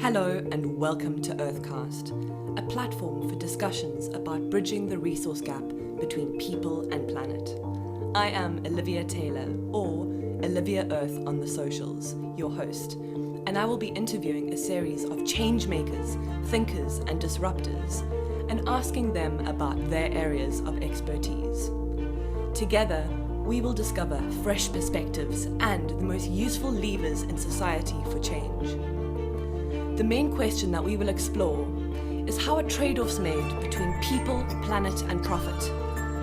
Hello and welcome to Earthcast, a platform for discussions about bridging the resource gap between people and planet. I am Olivia Taylor, or Olivia Earth on the socials, your host, and I will be interviewing a series of change makers, thinkers and disruptors, and asking them about their areas of expertise. Together, we will discover fresh perspectives and the most useful levers in society for change. The main question that we will explore is how are trade-offs made between people, planet and profit?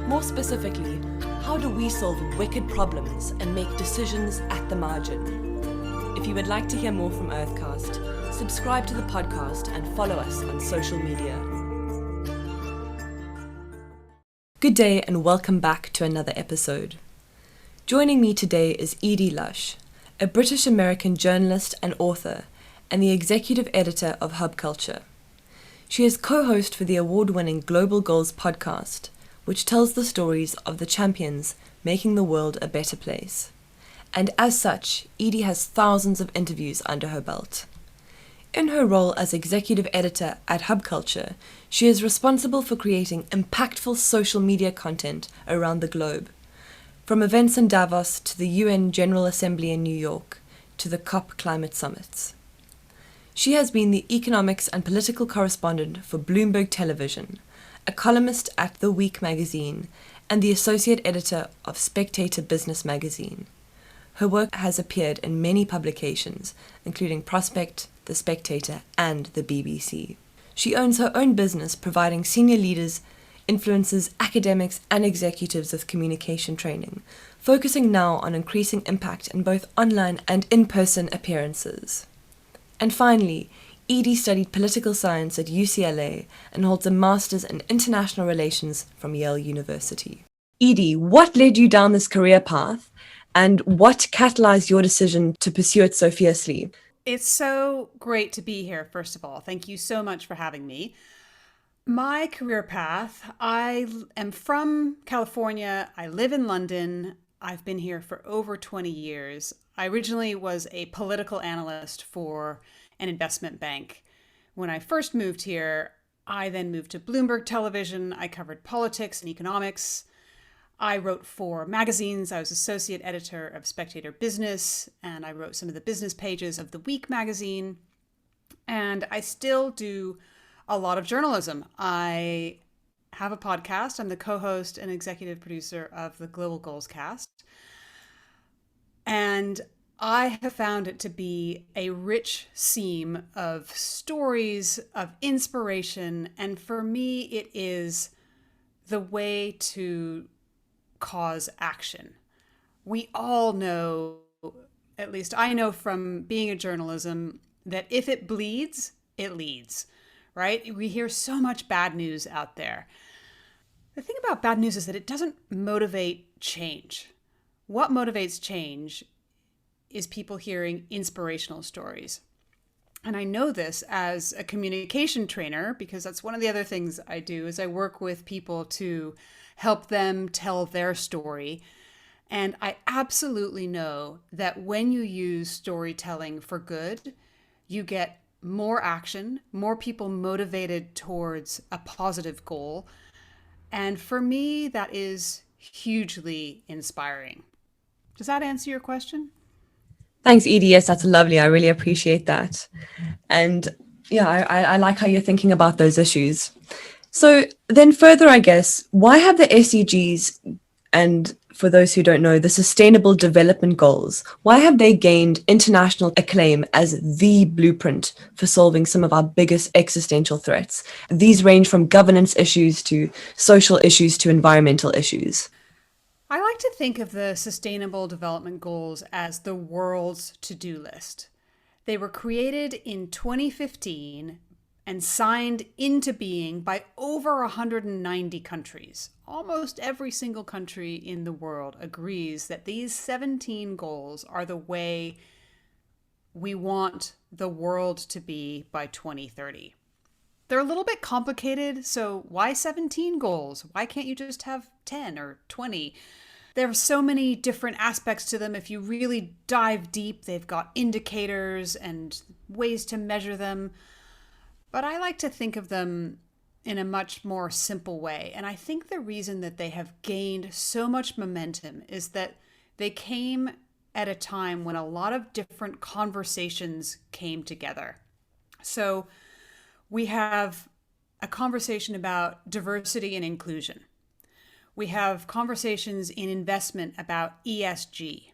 More specifically, how do we solve wicked problems and make decisions at the margin? If you would like to hear more from Earthcast, subscribe to the podcast and follow us on social media. Good day and welcome back to another episode. Joining me today is Edie Lush, a British-American journalist and author, and the executive editor of Hub Culture. She is co-host for the award-winning Global Goals podcast, which tells the stories of the champions making the world a better place. And as such, Eide has thousands of interviews under her belt. In her role as executive editor at Hub Culture, she is responsible for creating impactful social media content around the globe, from events in Davos to the UN General Assembly in New York to the COP climate summits. She has been the economics and political correspondent for Bloomberg Television, a columnist at The Week magazine, and the associate editor of Spectator business magazine. Her work has appeared in many publications, including Prospect, The Spectator, and the BBC. She owns her own business providing senior leaders, influencers, academics, and executives with communication training, focusing now on increasing impact in both online and in-person appearances. And finally, Eide studied political science at UCLA and holds a master's in international relations from Yale University. Eide, what led you down this career path, and what catalyzed your decision to pursue it so fiercely? It's so great to be here, first of all. Thank you so much for having me. My career path, I am from California. I live in London. I've been here for over 20 years. I originally was a political analyst for an investment bank. When I first moved here, I then moved to Bloomberg Television. I covered politics and economics. I wrote for magazines. I was associate editor of Spectator Business, and I wrote some of the business pages of The Week magazine. And I still do a lot of journalism. I have a podcast. I'm the co-host and executive producer of the Global Goals cast. And I have found it to be a rich seam of stories, of inspiration. And for me, it is the way to cause action. We all know, at least I know from being in journalism, that if it bleeds, it leads, right? We hear so much bad news out there. The thing about bad news is that it doesn't motivate change. What motivates change is people hearing inspirational stories. And I know this as a communication trainer, because that's one of the other things I do is I work with people to help them tell their story. And I absolutely know that when you use storytelling for good, you get more action, more people motivated towards a positive goal. And for me, that is hugely inspiring. Does that answer your question? Thanks, Edie. Yes, that's lovely. I really appreciate that. And yeah, I like how you're thinking about those issues. So then further, I guess, why have the SDGs, and for those who don't know, the Sustainable Development Goals, why have they gained international acclaim as the blueprint for solving some of our biggest existential threats? These range from governance issues to social issues to environmental issues. I like to think of the Sustainable Development Goals as the world's to-do list. They were created in 2015 and signed into being by over 190 countries. Almost every single country in the world agrees that these 17 goals are the way we want the world to be by 2030. They're a little bit complicated, so why 17 goals? Why can't you just have 10 or 20? There are so many different aspects to them. If you really dive deep, they've got indicators and ways to measure them. But I like to think of them in a much more simple way. And I think the reason that they have gained so much momentum is that they came at a time when a lot of different conversations came together. So we have a conversation about diversity and inclusion. We have conversations in investment about ESG.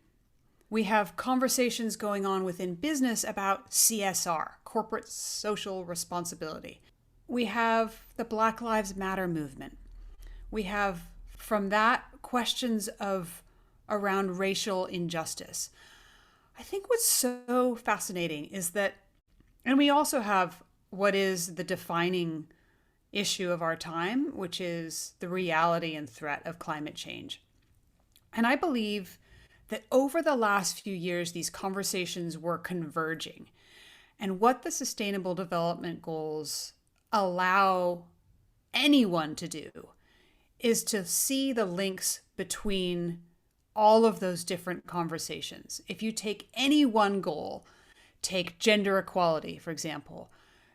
We have conversations going on within business about CSR, corporate social responsibility. We have the Black Lives Matter movement. We have, from that, questions of around racial injustice. I think what's so fascinating is that, and we also have what is the defining issue of our time, which is the reality and threat of climate change. And I believe that over the last few years, these conversations were converging. And what the Sustainable Development Goals allow anyone to do is to see the links between all of those different conversations. If you take any one goal, take gender equality, for example,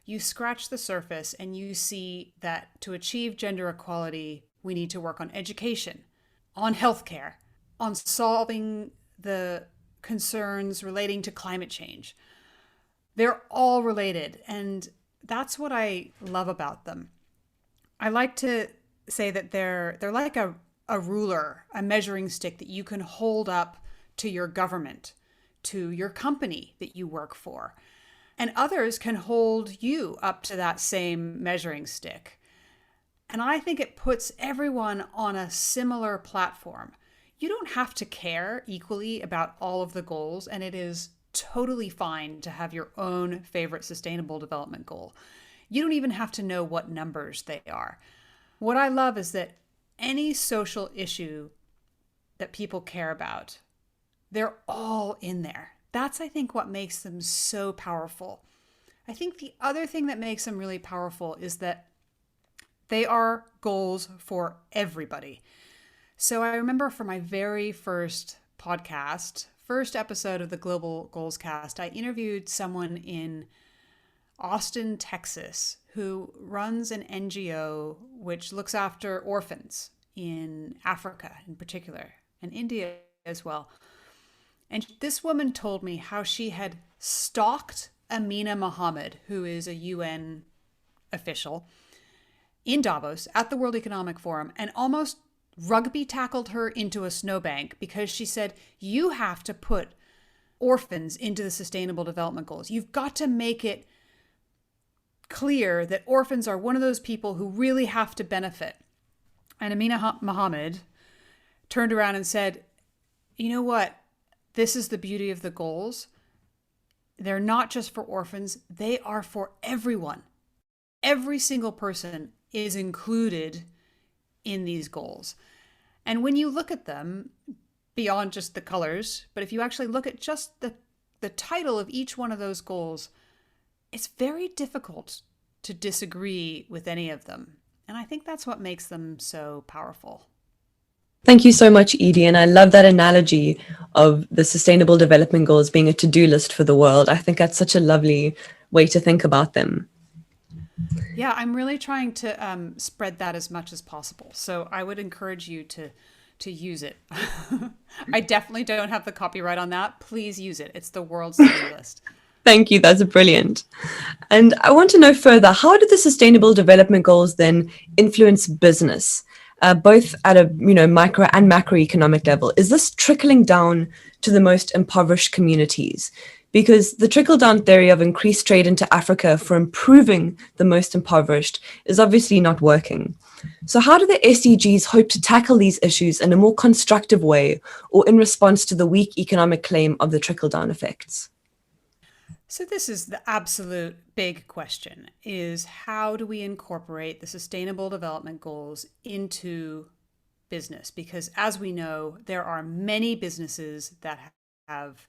you scratch the surface and you see that to achieve gender equality, we need to work on education, on healthcare, on solving the concerns relating to climate change. They're all related, and that's what I love about them. I like to say that they're like a ruler, a measuring stick that you can hold up to your government, to your company that you work for. And others can hold you up to that same measuring stick. And I think it puts everyone on a similar platform. You don't have to care equally about all of the goals, and it is totally fine to have your own favorite sustainable development goal. You don't even have to know what numbers they are. What I love is that any social issue that people care about, they're all in there. That's, I think, what makes them so powerful. I think the other thing that makes them really powerful is that they are goals for everybody. So I remember for my very first podcast, first episode of the Global Goals Cast, I interviewed someone in Austin, Texas, who runs an NGO which looks after orphans in Africa in particular, and India as well. And this woman told me how she had stalked Amina Mohammed, who is a UN official, in Davos at the World Economic Forum, and almost rugby tackled her into a snowbank because she said, you have to put orphans into the Sustainable Development Goals. You've got to make it clear that orphans are one of those people who really have to benefit. And Amina Mohammed turned around and said, you know what? This is the beauty of the goals. They're not just for orphans. They are for everyone. Every single person is included in these goals. And when you look at them, beyond just the colors, but if you actually look at just the title of each one of those goals, it's very difficult to disagree with any of them. And I think that's what makes them so powerful. Thank you so much, Eide. And I love that analogy of the Sustainable Development Goals being a to-do list for the world. I think that's such a lovely way to think about them. Yeah, I'm really trying to spread that as much as possible. So I would encourage you to use it. I definitely don't have the copyright on that. Please use it. It's the world's to-do list. Thank you. That's brilliant. And I want to know further, how do the Sustainable Development Goals then influence business, both at a micro and macroeconomic level? Is this trickling down to the most impoverished communities? Because the trickle-down theory of increased trade into Africa for improving the most impoverished is obviously not working. So how do the SDGs hope to tackle these issues in a more constructive way, or in response to the weak economic claim of the trickle-down effects? So this is the absolute big question, is how do we incorporate the Sustainable Development Goals into business? Because as we know, there are many businesses that have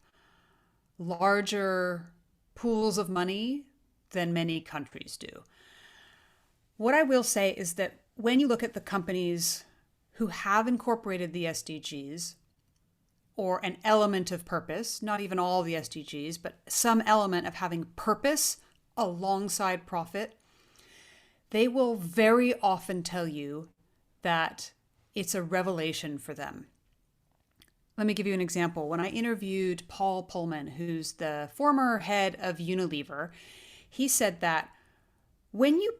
larger pools of money than many countries do. What I will say is that when you look at the companies who have incorporated the SDGs or an element of purpose, not even all the SDGs, but some element of having purpose alongside profit, they will very often tell you that it's a revelation for them. Let me give you an example. When I interviewed Paul Pullman, who's the former head of Unilever, he said that when you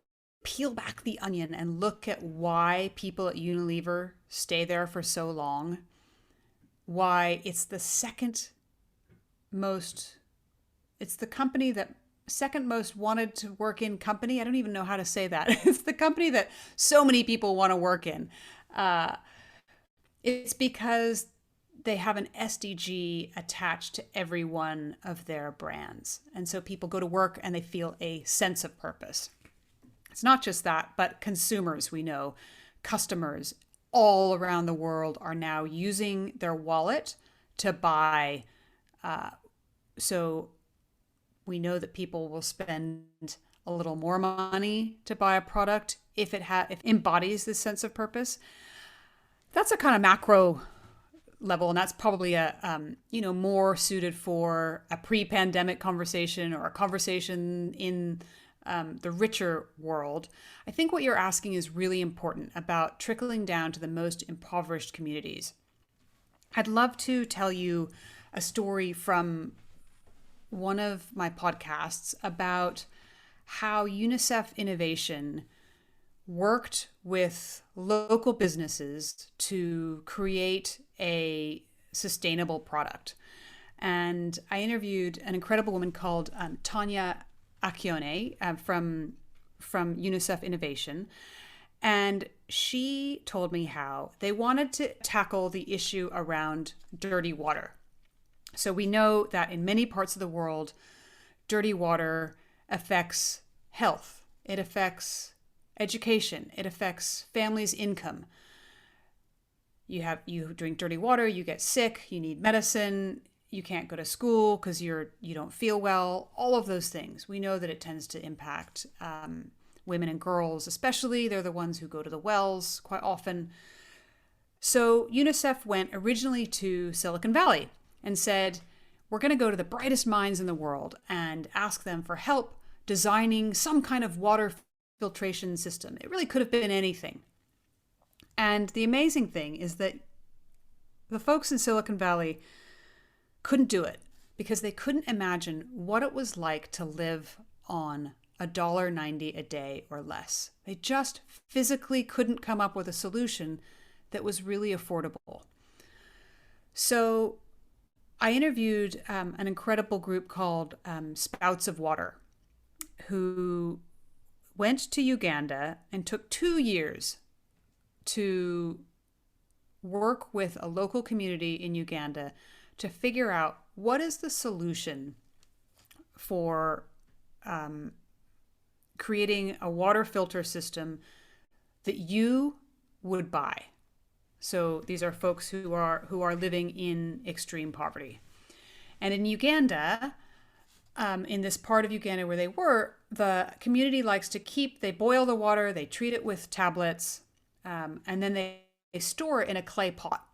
peel back the onion and look at why people at Unilever stay there for so long, why it's the second most wanted to work in company. I don't even know how to say that. It's the company that so many people want to work in. It's because they have an SDG attached to every one of their brands. And so people go to work and they feel a sense of purpose. It's not just that, but consumers, we know, customers all around the world are now using their wallet to buy. So we know that people will spend a little more money to buy a product if it embodies this sense of purpose. That's a kind of macro level, and that's probably a more suited for a pre-pandemic conversation or a conversation in the richer world. I think what you're asking is really important about trickling down to the most impoverished communities. I'd love to tell you a story from one of my podcasts about how UNICEF Innovation worked with local businesses to create a sustainable product. And I interviewed an incredible woman called Tanya Acchione from UNICEF Innovation. And she told me how they wanted to tackle the issue around dirty water. So we know that in many parts of the world, dirty water affects health. It affects education. It affects families' income. You drink dirty water, you get sick, you need medicine, you can't go to school because you don't feel well. All of those things. We know that it tends to impact women and girls, especially. They're the ones who go to the wells quite often. So UNICEF went originally to Silicon Valley and said, we're going to go to the brightest minds in the world and ask them for help designing some kind of water filtration system. It really could have been anything. And the amazing thing is that the folks in Silicon Valley couldn't do it because they couldn't imagine what it was like to live on $1.90 a day or less. They just physically couldn't come up with a solution that was really affordable. So I interviewed an incredible group called Spouts of Water, who went to Uganda and took 2 years to work with a local community in Uganda to figure out what is the solution for creating a water filter system that you would buy. So these are folks who are living in extreme poverty. And in Uganda, in this part of Uganda where they were, the community likes to they boil the water, they treat it with tablets, and then they store it in a clay pot.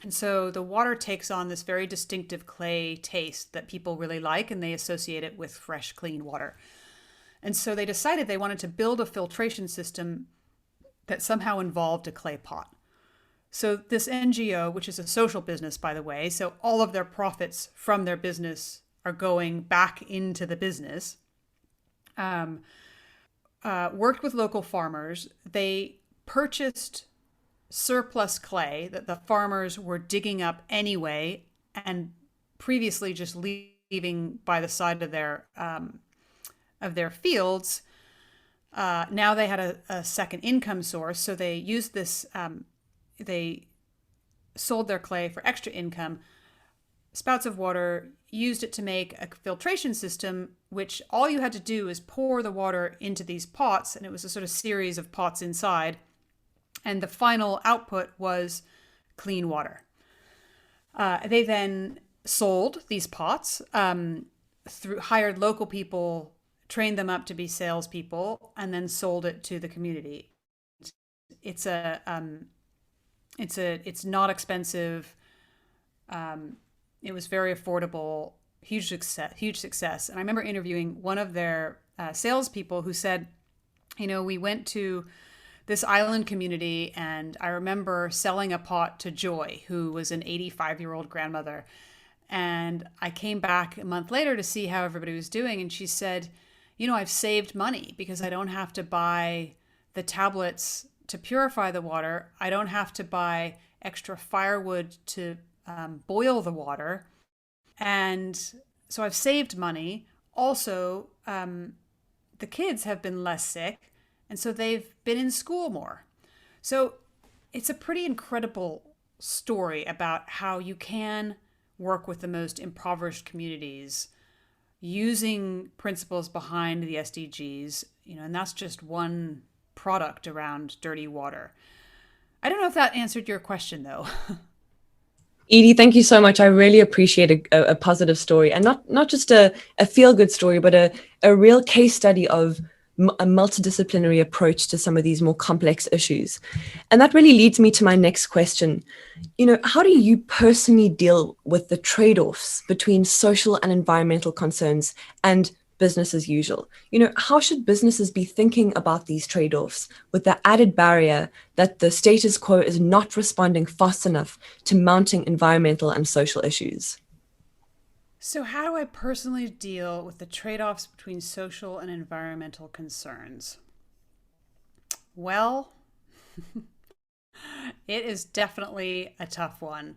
And so the water takes on this very distinctive clay taste that people really like, and they associate it with fresh, clean water. And so they decided they wanted to build a filtration system that somehow involved a clay pot. So this NGO, which is a social business, by the way, so all of their profits from their business are going back into the business, worked with local farmers. They purchased surplus clay that the farmers were digging up anyway and previously just leaving by the side of their fields. Now they had a second income source, so they used this. They sold their clay for extra income. Spouts of Water used it to make a filtration system, which all you had to do is pour the water into these pots, and it was a sort of series of pots inside. And the final output was clean water. They then sold these pots, hired local people, trained them up to be salespeople, and then sold it to the community. It's It's not expensive. It was very affordable, huge success. And I remember interviewing one of their salespeople who said, we went to this island community, and I remember selling a pot to Joy, who was an 85-year-old grandmother. And I came back a month later to see how everybody was doing. And she said, I've saved money because I don't have to buy the tablets to purify the water. I don't have to buy extra firewood to boil the water. And so I've saved money. Also, the kids have been less sick, and so they've been in school more. So it's a pretty incredible story about how you can work with the most impoverished communities using principles behind the SDGs, and that's just one product around dirty water. I don't know if that answered your question, though. Edie, thank you so much. I really appreciate a positive story, and not just a feel-good story, but a real case study of a multidisciplinary approach to some of these more complex issues. And that really leads me to my next question. How do you personally deal with the trade-offs between social and environmental concerns and business as usual? How should businesses be thinking about these trade-offs with the added barrier that the status quo is not responding fast enough to mounting environmental and social issues? So how do I personally deal with the trade-offs between social and environmental concerns? Well, it is definitely a tough one.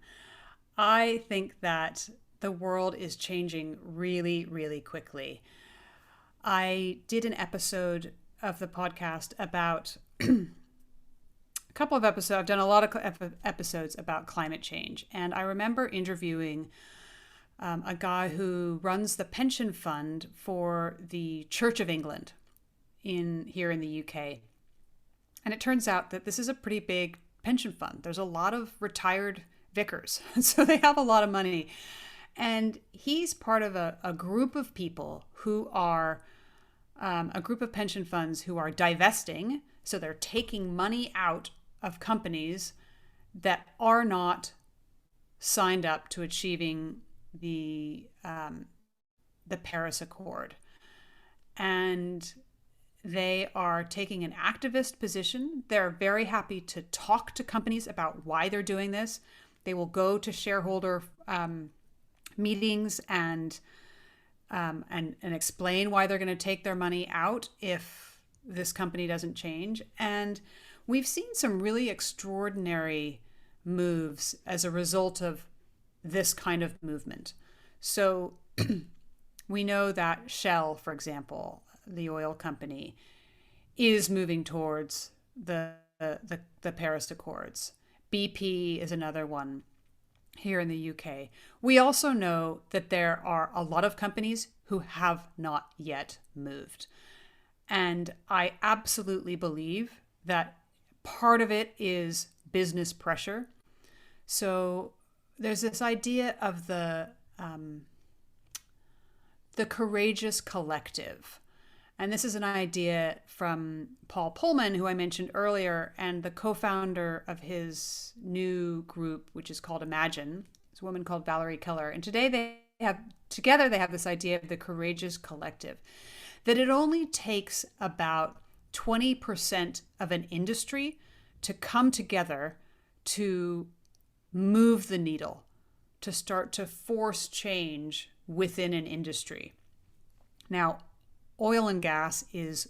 I think that the world is changing really, really quickly. I did an episode of the podcast about a couple of episodes. I've done a lot of episodes about climate change. And I remember interviewing a guy who runs the pension fund for the Church of England here in the UK. And it turns out that this is a pretty big pension fund. There's a lot of retired vicars, so they have a lot of money. And he's part of a group of people who are a group of pension funds who are divesting. So they're taking money out of companies that are not signed up to achieving the Paris Accord. And they are taking an activist position. They're very happy to talk to companies about why they're doing this. They will go to shareholder meetings and explain why they're going to take their money out if this company doesn't change. And we've seen some really extraordinary moves as a result of this kind of movement. So we know that Shell, for example, the oil company, is moving towards the Paris Accords. BP is another one here in the UK. We also know that there are a lot of companies who have not yet moved. And I absolutely believe that part of it is business pressure. So there's this idea of the courageous collective. And this is an idea from Paul Pullman, who I mentioned earlier, and the co-founder of his new group, which is called Imagine. It's a woman called Valerie Keller. And today they have this idea of the courageous collective, that it only takes about 20% of an industry to come together to move the needle, to start to force change within an industry. Now, oil and gas is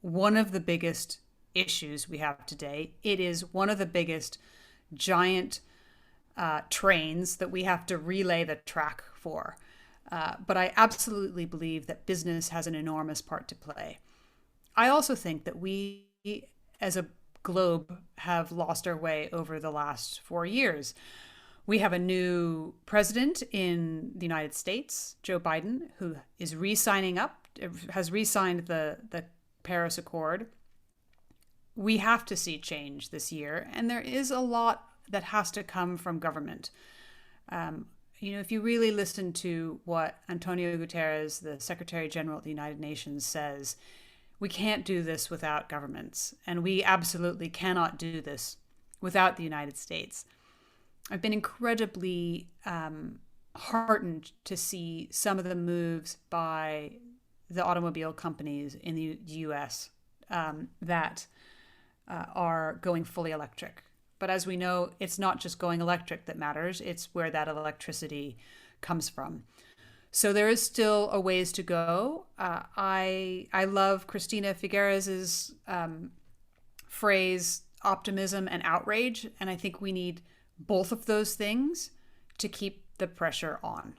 one of the biggest issues we have today. It is one of the biggest giant trains that we have to relay the track for. But I absolutely believe that business has an enormous part to play. I also think that we, as a globe, have lost our way over the last 4 years. We have a new president in the United States, Joe Biden, who is has re-signed the Paris Accord. We have to see change this year, and there is a lot that has to come from government. If you really listen to what Antonio Guterres, the Secretary General of the United Nations, says, we can't do this without governments, and we absolutely cannot do this without the United States. I've been incredibly heartened to see some of the moves by the automobile companies in the US that are going fully electric. But as we know, it's not just going electric that matters, it's where that electricity comes from. So there is still a ways to go. I love Christina Figueres's phrase, optimism and outrage, and I think we need both of those things to keep the pressure on.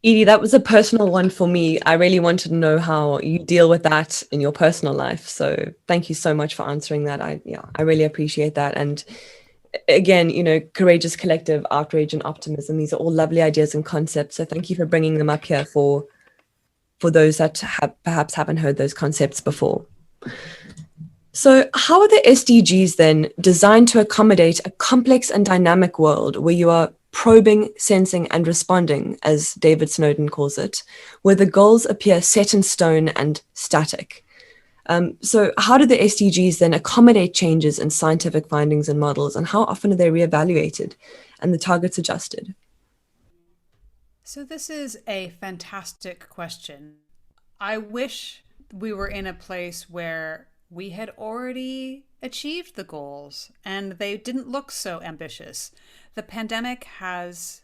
Edie, that was a personal one for me. I really wanted to know how you deal with that in your personal life. So thank you so much for answering that. I really appreciate that. And again, courageous collective, outrage and optimism, these are all lovely ideas and concepts. So thank you for bringing them up here for those that perhaps haven't heard those concepts before. So how are the SDGs then designed to accommodate a complex and dynamic world where you are probing, sensing, and responding, as David Snowden calls it, where the goals appear set in stone and static? So how do the SDGs then accommodate changes in scientific findings and models, and how often are they reevaluated and the targets adjusted? So this is a fantastic question. I wish we were in a place where we had already achieved the goals and they didn't look so ambitious. The pandemic has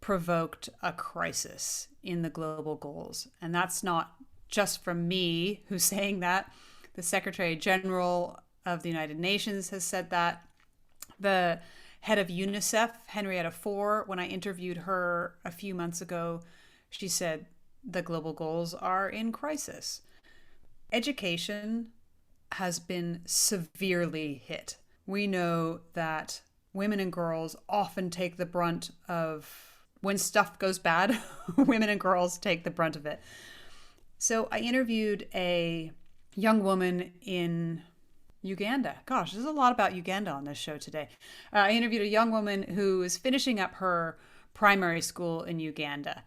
provoked a crisis in the global goals. And that's not just from me who's saying that. The Secretary General of the United Nations has said that. The head of UNICEF, Henrietta Fore, when I interviewed her a few months ago, she said the global goals are in crisis. Education has been severely hit. We know that women and girls often take the brunt of, when stuff goes bad, women and girls take the brunt of it. So I interviewed a young woman in Uganda. Gosh, there's a lot about Uganda on this show today. I interviewed a young woman who is finishing up her primary school in Uganda.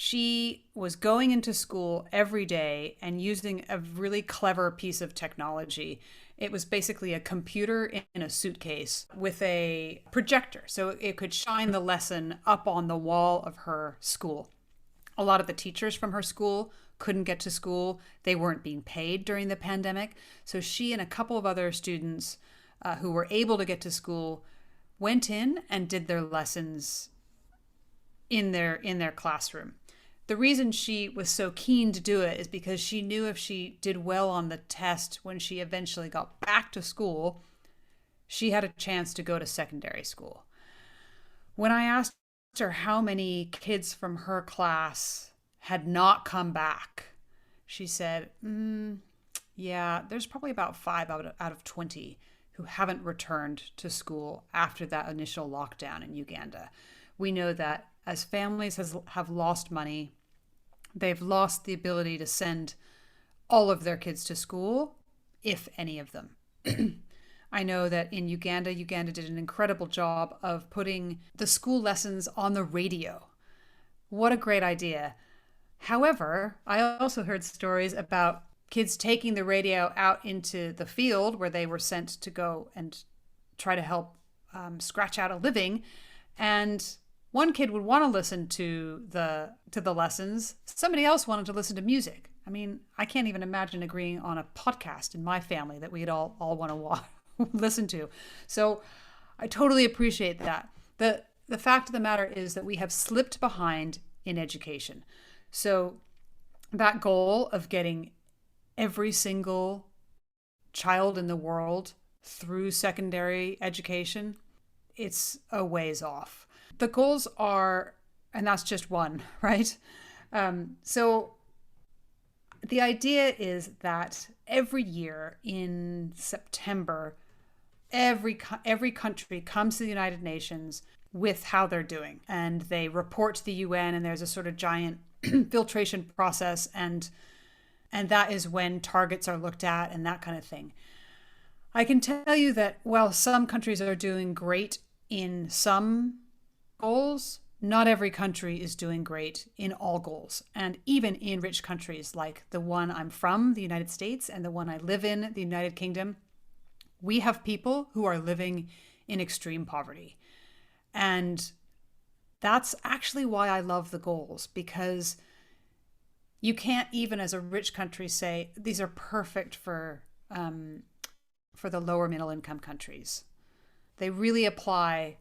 She was going into school every day and using a really clever piece of technology. It was basically a computer in a suitcase with a projector, so it could shine the lesson up on the wall of her school. A lot of the teachers from her school couldn't get to school. They weren't being paid during the pandemic. So she and a couple of other students who were able to get to school went in and did their lessons in their classroom. The reason she was so keen to do it is because she knew if she did well on the test when she eventually got back to school, she had a chance to go to secondary school. When I asked her how many kids from her class had not come back, she said, yeah, there's probably about 5 out of 20 who haven't returned to school after that initial lockdown in Uganda. We know that as families have lost money, they've lost the ability to send all of their kids to school, if any of them. I know that in Uganda did an incredible job of putting the school lessons on the radio. What a great idea. However, I also heard stories about kids taking the radio out into the field where they were sent to go and try to help scratch out a living. And one kid would want to listen to the lessons. Somebody else wanted to listen to music. I mean, I can't even imagine agreeing on a podcast in my family that we'd all want to listen to. So I totally appreciate that. The fact of the matter is that we have slipped behind in education. So that goal of getting every single child in the world through secondary education, it's a ways off. The goals are, and that's just one, right? So the idea is that every year in September, every country comes to the United Nations with how they're doing, and they report to the UN, and there's a sort of giant filtration process, and that is when targets are looked at and that kind of thing. I can tell you that while some countries are doing great in some goals, not every country is doing great in all goals. And even in rich countries like the one I'm from, the United States, and the one I live in, the United Kingdom, We have people who are living in extreme poverty. And that's actually why I love the goals, because you can't even as a rich country say these are perfect for the lower middle income countries. They really apply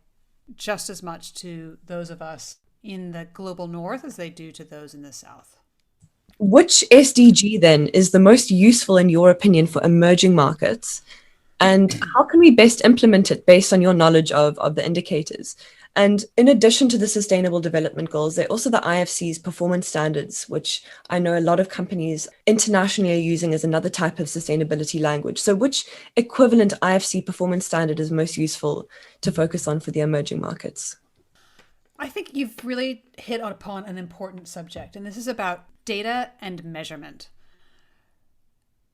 just as much to those of us in the global north as they do to those in the south. Which SDG then is the most useful in your opinion for emerging markets? And how can we best implement it based on your knowledge of the indicators? And in addition to the Sustainable Development Goals, there are also the IFC's performance standards, which I know a lot of companies internationally are using as another type of sustainability language. So which equivalent IFC performance standard is most useful to focus on for the emerging markets? I think you've really hit upon an important subject, and this is about data and measurement.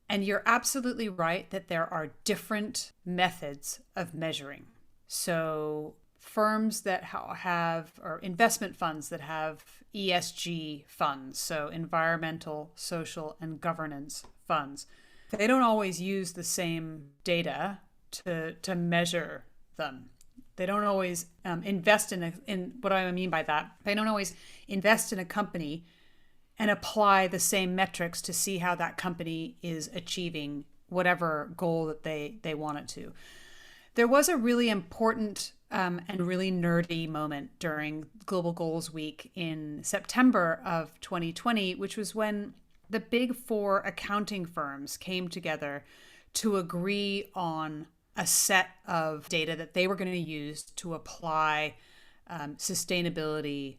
And you're absolutely right that there are different methods of measuring. So firms that have, or investment funds that have ESG funds, so environmental, social, and governance funds, they don't always use the same data to measure them. They don't always invest in what I mean by that. They don't always invest in a company and apply the same metrics to see how that company is achieving whatever goal that they want it to. There was a really important and really nerdy moment during Global Goals Week in September of 2020, which was when the big four accounting firms came together to agree on a set of data that they were going to use to apply sustainability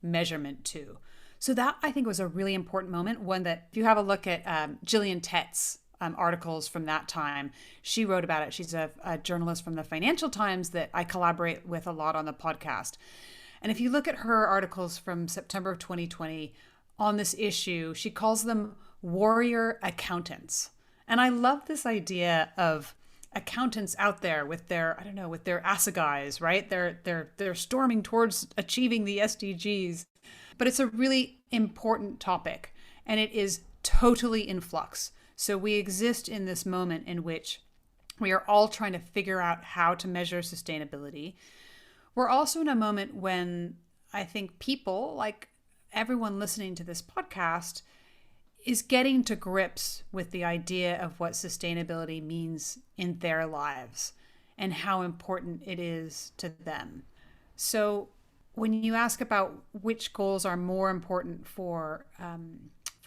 measurement to. So that, I think, was a really important moment, one that if you have a look at Gillian Tett's articles from that time, she wrote about it. She's a journalist from the Financial Times that I collaborate with a lot on the podcast. And if you look at her articles from September of 2020 on this issue, she calls them warrior accountants. And I love this idea of accountants out there with their, with their assegais, right? They're storming towards achieving the SDGs. But it's a really important topic, and it is totally in flux. So we exist in this moment in which we are all trying to figure out how to measure sustainability. We're also in a moment when I think people, like everyone listening to this podcast, is getting to grips with the idea of what sustainability means in their lives and how important it is to them. So when you ask about which goals are more important for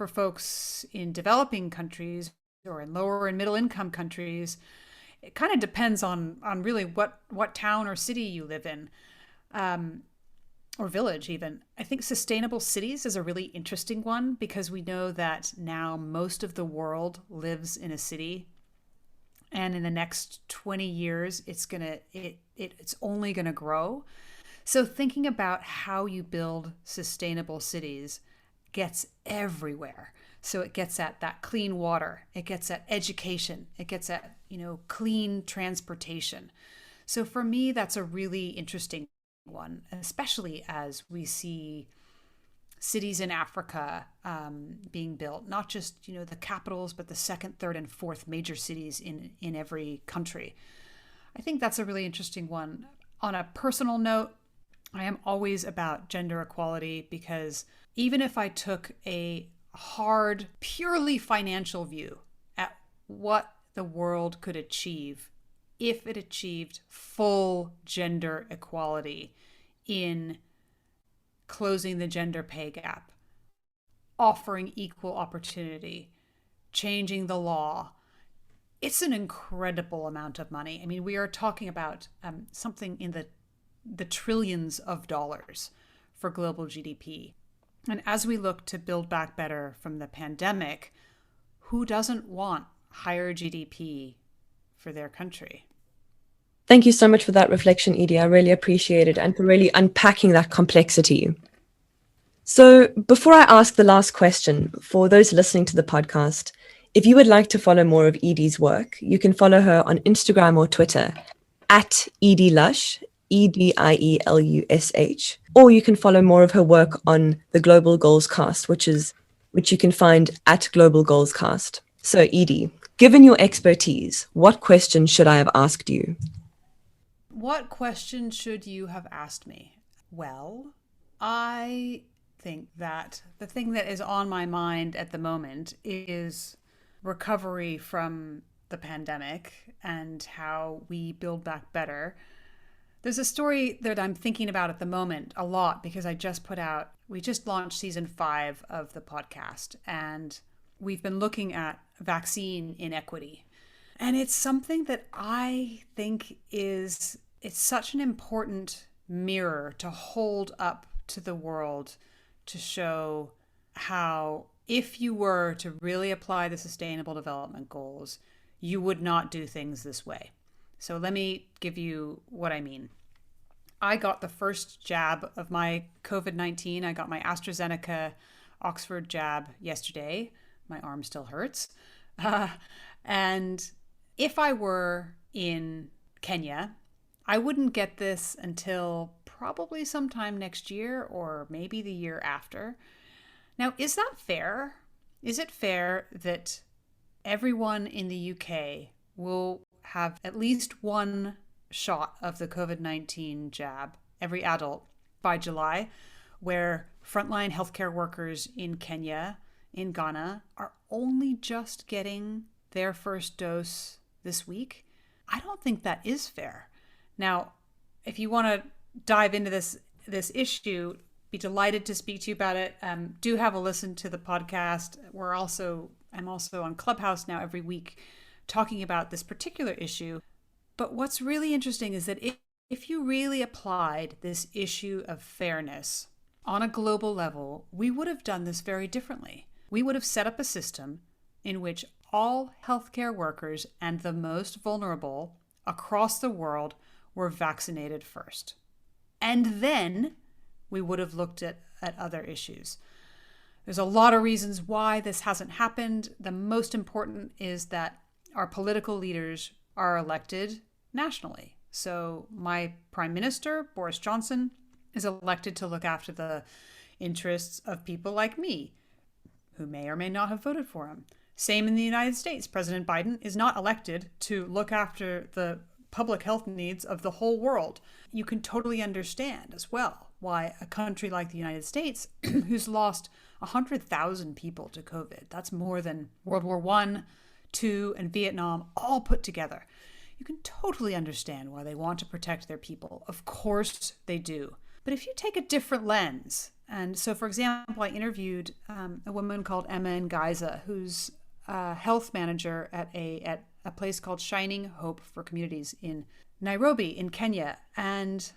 folks in developing countries or in lower and middle income countries, it kind of depends on really what town or city you live in, or village even. I think sustainable cities is a really interesting one because we know that now most of the world lives in a city, and in the next 20 years it's only gonna grow. So thinking about how you build sustainable cities gets everywhere. So it gets at that clean water, it gets at education, it gets at, clean transportation. So for me, that's a really interesting one, especially as we see cities in Africa being built, not just, the capitals, but the second, third, and fourth major cities in every country. I think that's a really interesting one. On a personal note, I am always about gender equality because even if I took a hard, purely financial view at what the world could achieve if it achieved full gender equality in closing the gender pay gap, offering equal opportunity, changing the law, it's an incredible amount of money. I mean, we are talking about something in the trillions of dollars for global GDP. And as we look to build back better from the pandemic, who doesn't want higher GDP for their country? Thank you so much for that reflection, Eide. I really appreciate it and for really unpacking that complexity. So before I ask the last question, for those listening to the podcast, if you would like to follow more of Eide's work, you can follow her on Instagram or Twitter at Edie Lush, Edielush, or you can follow more of her work on the Global Goals Cast, which you can find at Global Goals Cast. So Eide, Given your expertise, what question should I have asked you? What question should you have asked me? Well, I think that the thing that is on my mind at the moment is recovery from the pandemic and how we build back better. There's a story that I'm thinking about at the moment a lot because we just launched season 5 of the podcast, and we've been looking at vaccine inequity. And it's something that I think it's such an important mirror to hold up to the world to show how if you were to really apply the Sustainable Development Goals, you would not do things this way. So let me give you what I mean. I got the first jab of my COVID-19. I got my AstraZeneca Oxford jab yesterday. My arm still hurts. And if I were in Kenya, I wouldn't get this until probably sometime next year or maybe the year after. Now, is that fair? Is it fair that everyone in the UK will have at least one shot of the COVID-19 jab, every adult, by July, where frontline healthcare workers in Kenya, in Ghana, are only just getting their first dose this week? I don't think that is fair. Now, if you want to dive into this issue, be delighted to speak to you about it. Do have a listen to the podcast. I'm also on Clubhouse now every week talking about this particular issue. But what's really interesting is that if you really applied this issue of fairness on a global level, we would have done this very differently. We would have set up a system in which all healthcare workers and the most vulnerable across the world were vaccinated first. And then we would have looked at other issues. There's a lot of reasons why this hasn't happened. The most important is that our political leaders are elected nationally. So my Prime Minister, Boris Johnson, is elected to look after the interests of people like me, who may or may not have voted for him. Same in the United States. President Biden is not elected to look after the public health needs of the whole world. You can totally understand as well why a country like the United States, who's lost 100,000 people to COVID, that's more than World War I, II, and Vietnam all put together. You can totally understand why they want to protect their people. Of course they do. But if you take a different lens, and so for example, I interviewed a woman called Emma Ngaiza, who's a health manager at a place called Shining Hope for Communities in Nairobi in Kenya. And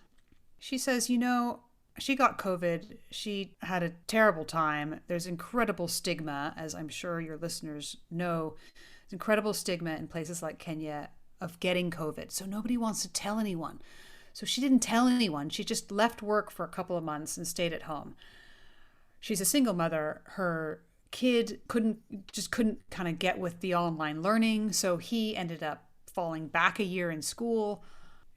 she says, she got COVID. She had a terrible time. There's incredible stigma, as I'm sure your listeners know. There's incredible stigma in places like Kenya of getting COVID. So nobody wants to tell anyone. So she didn't tell anyone. She just left work for a couple of months and stayed at home. She's a single mother. Her kid couldn't kind of get with the online learning. So he ended up falling back a year in school.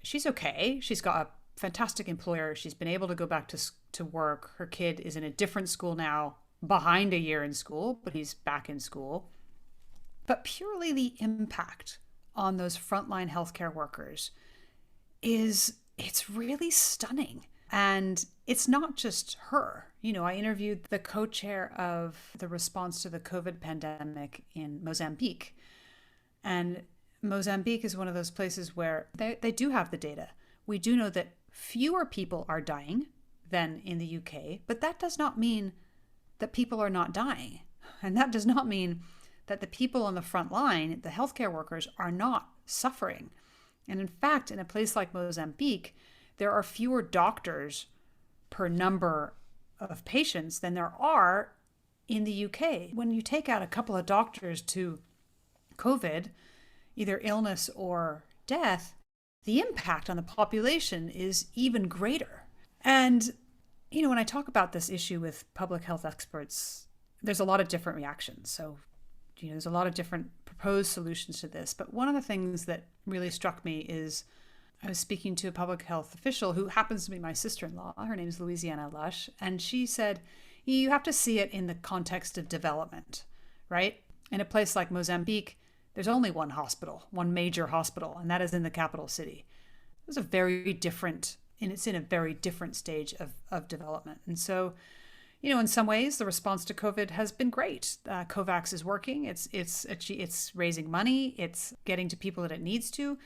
She's okay. She's got a fantastic employer. She's been able to go back to work. Her kid is in a different school now, behind a year in school, but he's back in school. But purely the impact on those frontline healthcare workers it's really stunning. And it's not just her. I interviewed the co-chair of the response to the COVID pandemic in Mozambique. And Mozambique is one of those places where they do have the data. We do know that fewer people are dying than in the UK, but that does not mean that people are not dying. And that does not mean that the people on the front line, the healthcare workers, are not suffering. And in fact, in a place like Mozambique, there are fewer doctors per number of patients than there are in the UK. When you take out a couple of doctors to COVID, either illness or death, the impact on the population is even greater. And, when I talk about this issue with public health experts, there's a lot of different reactions. So, there's a lot of different proposed solutions to this. But one of the things that really struck me is I was speaking to a public health official who happens to be my sister-in-law. Her name is Olivia Lush. And she said, you have to see it in the context of development, right? In a place like Mozambique, there's only one hospital, one major hospital, and that is in the capital city. It's a very different, and it's in a very different stage of development. And so, in some ways, the response to COVID has been great. COVAX is working. It's raising money. It's getting to people that it needs to.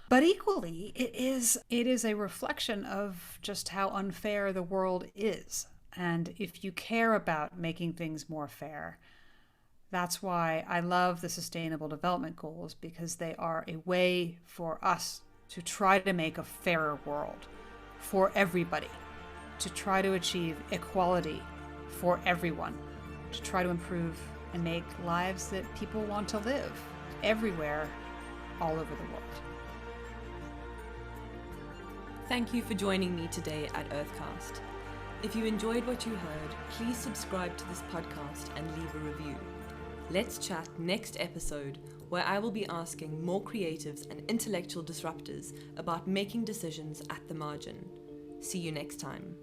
But equally, it is a reflection of just how unfair the world is. And if you care about making things more fair, that's why I love the Sustainable Development Goals, because they are a way for us to try to make a fairer world for everybody, to try to achieve equality for everyone, to try to improve and make lives that people want to live everywhere, all over the world. Thank you for joining me today at Earthcast. If you enjoyed what you heard, please subscribe to this podcast and leave a review. Let's chat next episode, where I will be asking more creatives and intellectual disruptors about making decisions at the margin. See you next time.